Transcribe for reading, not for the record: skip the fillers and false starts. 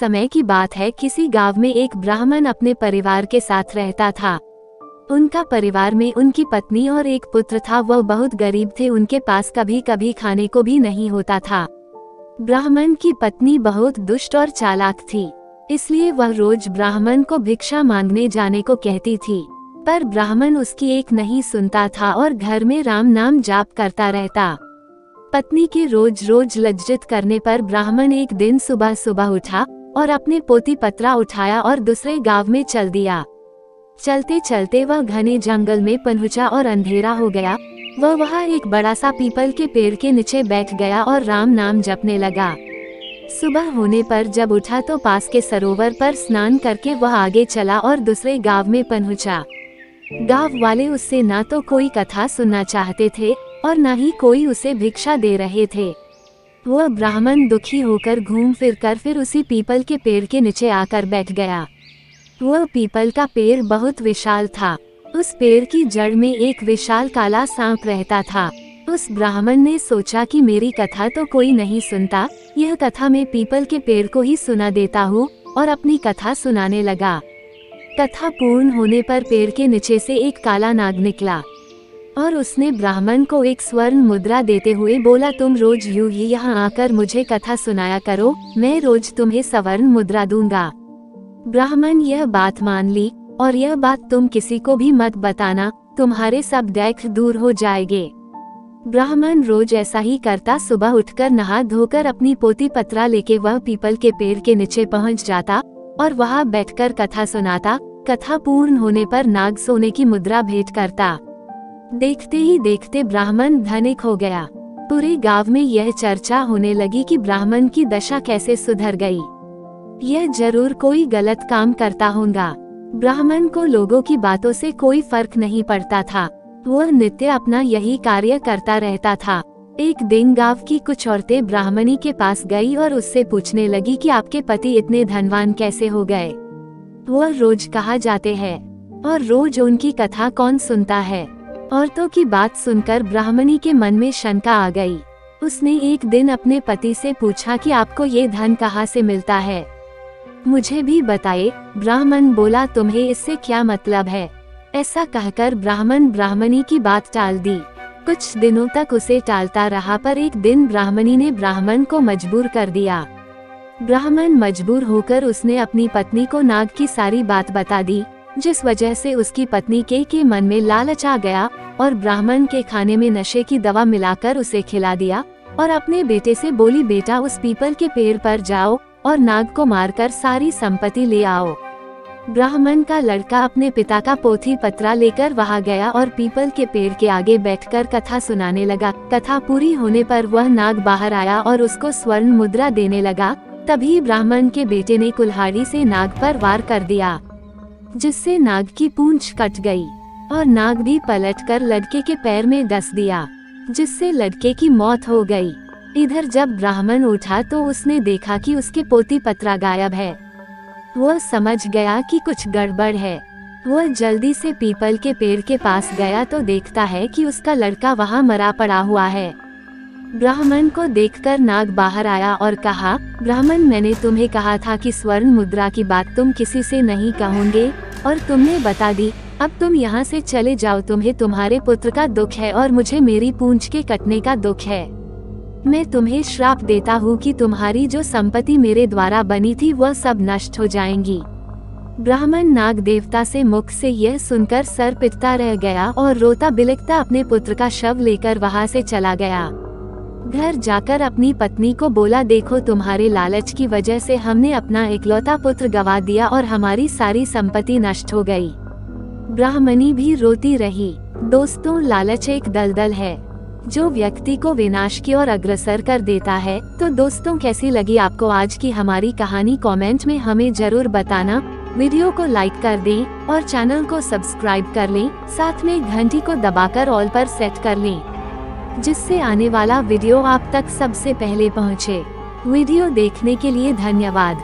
समय की बात है, किसी गांव में एक ब्राह्मण अपने परिवार के साथ रहता था। उनका परिवार में उनकी पत्नी और एक पुत्र था। वह बहुत गरीब थे, उनके पास कभी कभी खाने को भी नहीं होता था। ब्राह्मण की पत्नी बहुत दुष्ट और चालाक थी, इसलिए वह रोज ब्राह्मण को भिक्षा मांगने जाने को कहती थी, पर ब्राह्मण उसकी एक नहीं सुनता था और घर में राम नाम जाप करता रहता। पत्नी के रोज रोज लज्जित करने पर ब्राह्मण एक दिन सुबह सुबह उठा और अपने पोती पत्रा उठाया और दूसरे गांव में चल दिया। चलते चलते वह घने जंगल में पहुंचा और अंधेरा हो गया। वह वहाँ एक बड़ा सा पीपल के पेड़ के नीचे बैठ गया और राम नाम जपने लगा। सुबह होने पर जब उठा तो पास के सरोवर पर स्नान करके वह आगे चला और दूसरे गांव में पहुंचा। गांव वाले उससे ना तो कोई कथा सुनना चाहते थे और न ही कोई उसे भिक्षा दे रहे थे। वह ब्राह्मण दुखी होकर घूम फिर उसी पीपल के पेड़ के नीचे आकर बैठ गया। वह पीपल का पेड़ बहुत विशाल था। उस पेड़ की जड़ में एक विशाल काला सांप रहता था। उस ब्राह्मण ने सोचा कि मेरी कथा तो कोई नहीं सुनता, यह कथा मैं पीपल के पेड़ को ही सुना देता हूँ, और अपनी कथा सुनाने लगा। कथा पूर्ण होने पर पेड़ के नीचे से एक काला नाग निकला और उसने ब्राह्मण को एक स्वर्ण मुद्रा देते हुए बोला, तुम रोज यूं ही यहाँ आकर मुझे कथा सुनाया करो, मैं रोज तुम्हें स्वर्ण मुद्रा दूंगा। ब्राह्मण यह बात मान ली, और यह बात तुम किसी को भी मत बताना, तुम्हारे सब दैख दूर हो जाएंगे। ब्राह्मण रोज ऐसा ही करता। सुबह उठकर नहा धोकर अपनी पोती पत्रा लेके वह पीपल के पेड़ के नीचे पहुँच जाता और वहाँ बैठकर कथा सुनाता। कथा पूर्ण होने पर नाग सोने की मुद्रा भेंट करता। देखते ही देखते ब्राह्मण धनिक हो गया। पूरे गांव में यह चर्चा होने लगी कि ब्राह्मण की दशा कैसे सुधर गई। यह जरूर कोई गलत काम करता होगा। ब्राह्मण को लोगों की बातों से कोई फर्क नहीं पड़ता था। वह नित्य अपना यही कार्य करता रहता था। एक दिन गांव की कुछ औरतें ब्राह्मणी के पास गई और उससे पूछने लगी कि आपके पति इतने धनवान कैसे हो गए। वह रोज कहाँ जाते हैं और रोज उनकी कथा कौन सुनता है। औरतों की बात सुनकर ब्राह्मणी के मन में शंका आ गई। उसने एक दिन अपने पति से पूछा कि आपको ये धन कहाँ से मिलता है, मुझे भी बताइए। ब्राह्मण बोला, तुम्हें इससे क्या मतलब है। ऐसा कहकर ब्राह्मण ब्राह्मणी की बात टाल दी। कुछ दिनों तक उसे टालता रहा, पर एक दिन ब्राह्मणी ने ब्राह्मण को मजबूर कर दिया। ब्राह्मण मजबूर होकर उसने अपनी पत्नी को नाग की सारी बात बता दी, जिस वजह से उसकी पत्नी के मन में लालच आ गया और ब्राह्मण के खाने में नशे की दवा मिलाकर उसे खिला दिया और अपने बेटे से बोली, बेटा उस पीपल के पेड़ पर जाओ और नाग को मारकर सारी संपत्ति ले आओ। ब्राह्मण का लड़का अपने पिता का पोथी पत्रा लेकर वहां गया और पीपल के पेड़ के आगे बैठकर कथा सुनाने लगा। कथा पूरी होने पर वह नाग बाहर आया और उसको स्वर्ण मुद्रा देने लगा। तभी ब्राह्मण के बेटे ने कुल्हाड़ी से नाग पर वार कर दिया, जिससे नाग की पूंछ कट गई और नाग भी पलटकर लड़के के पैर में डस दिया, जिससे लड़के की मौत हो गई। इधर जब ब्राह्मण उठा तो उसने देखा कि उसके पोती पत्रा गायब है। वह समझ गया कि कुछ गड़बड़ है। वह जल्दी से पीपल के पेड़ के पास गया तो देखता है कि उसका लड़का वहां मरा पड़ा हुआ है। ब्राह्मण को देखकर नाग बाहर आया और कहा, ब्राह्मण, मैंने तुम्हें कहा था कि स्वर्ण मुद्रा की बात तुम किसी से नहीं कहोगे और तुमने बता दी। अब तुम यहाँ से चले जाओ, तुम्हें तुम्हारे पुत्र का दुख है और मुझे मेरी पूंछ के कटने का दुख है। मैं तुम्हें श्राप देता हूँ कि तुम्हारी जो संपत्ति मेरे द्वारा बनी थी वह सब नष्ट हो जाएंगी। ब्राह्मण नाग देवता से मुख से यह सुनकर सर पिटता रह गया और रोता बिलखता अपने पुत्र का शव लेकर वहाँ से चला गया। घर जाकर अपनी पत्नी को बोला, देखो तुम्हारे लालच की वजह से हमने अपना इकलौता पुत्र गवा दिया और हमारी सारी संपत्ति नष्ट हो गई। ब्राह्मणी भी रोती रही। दोस्तों, लालच एक दलदल है जो व्यक्ति को विनाश की ओर अग्रसर कर देता है। तो दोस्तों, कैसी लगी आपको आज की हमारी कहानी, कमेंट में हमें जरूर बताना। वीडियो को लाइक कर दें और चैनल को सब्सक्राइब कर लें, साथ में घंटी को दबाकर ऑल पर सेट कर लें, जिससे आने वाला वीडियो आप तक सबसे पहले पहुंचे। वीडियो देखने के लिए धन्यवाद।